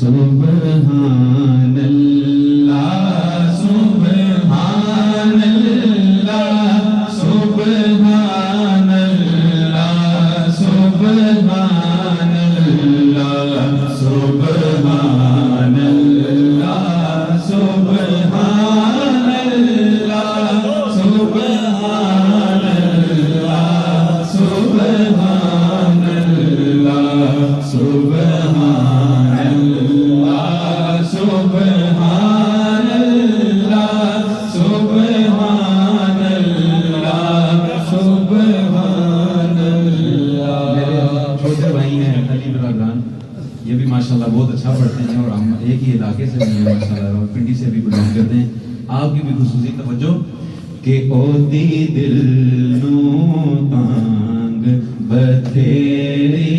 سبحان اللہ سبحان اللہ سبحان اللہ سبحان اللہ سبحان اللہ سبحان اللہ سبحان اللہ سبحان اللہ سبحان اللہ سبحان اللہ سبحان اللہ سبحان اللہ۔ میرے چھوٹے بھائی ہیں خلیل راگان، یہ بھی ماشاءاللہ بہت اچھا پڑھتے ہیں اور ہم ایک ہی علاقے سے بھی ہیں ماشاءاللہ، اور پنڈی سے بھی بلانگ کرتے ہیں۔ آپ کی بھی خصوصی توجہ کہ او دی دل نو تانگ بتھیری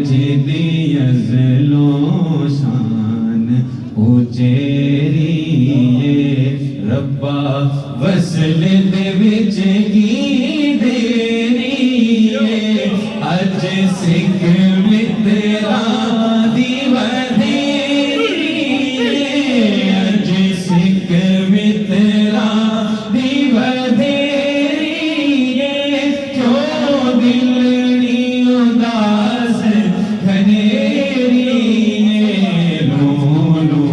جدی ازلو شان اچیری ربا وصل دے وچ کی دیری اج سکھ میں تیرا دی ودھیری اج سکھ میں تیرا دی ودھیری کیوں دل نی اداس گھنیری لو لو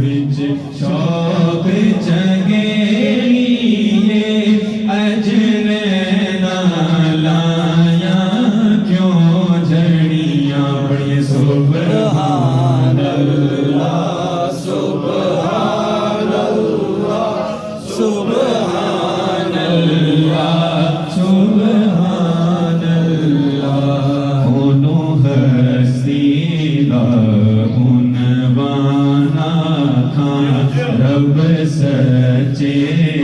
وچ شوق جگیری اج نینا لایا کیوں جھڑیاں پڑھیے سبحان اللہ سبحان اللہ سبحان اللہ سبحان اللہ ہونو ہستی دا عنوانا کھان رب سچے دی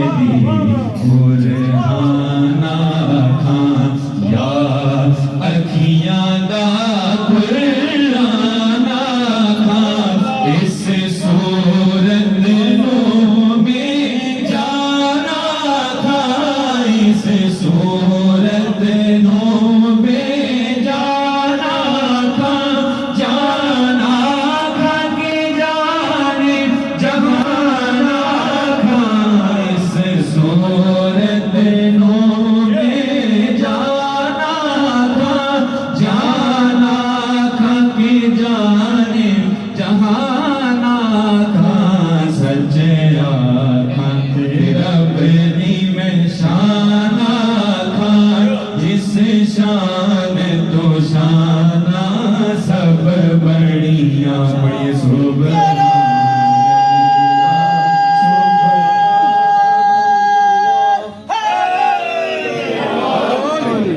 برہانا کھان یا اکھیاں دا قرآنا کھان اس صورت نو میں جانا کھان اس صورت نو میں جانا کھان جانا کھان کے جانے جہانا کھان اس صورت نو میں جانا کھان جانا کھان کے جانے جہانا کھان سچے آکھاں رب دی میں شانہ کھان جس شان تو شانہ سب بڑیاں بڑی سبحان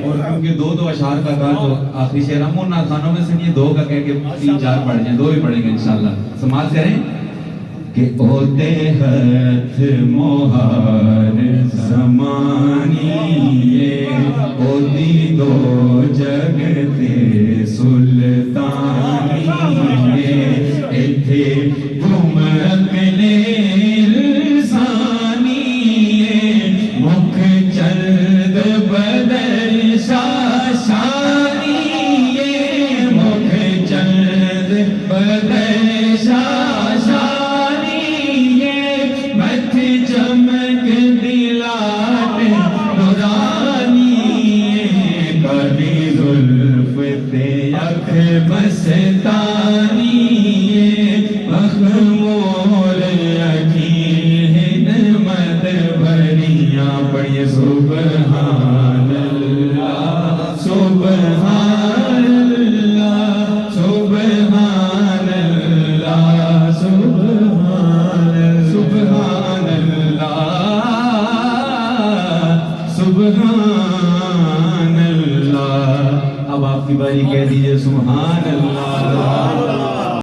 اور کیونکہ دو اشعار کا کہا تو آخری شعر ہم ان خانوں میں سے یہ دو کا کہہ کے 3-4 پڑھ جائیں، دو ہی پڑھیں گے انشاءاللہ۔ سماعت کریں کہ اوتے ہتھ مہار زمانی او دی دو جگتے سلطانی ایتھے گم اکلے لسانی مکھ چند بدل شاشانی مکھ چند بدل شاشانی متھ چمک دلات نورانی کبھی زلف تے اکھ مستانی مخمور اکھی ہدمت بھریاں پڑھیے سبحان اللہ سبحان اللہ سبحان اللہ سبحان سبحان اللہ سبحان اللہ۔ اب آپ کی باری کہہ دیجئے سبحان اللہ۔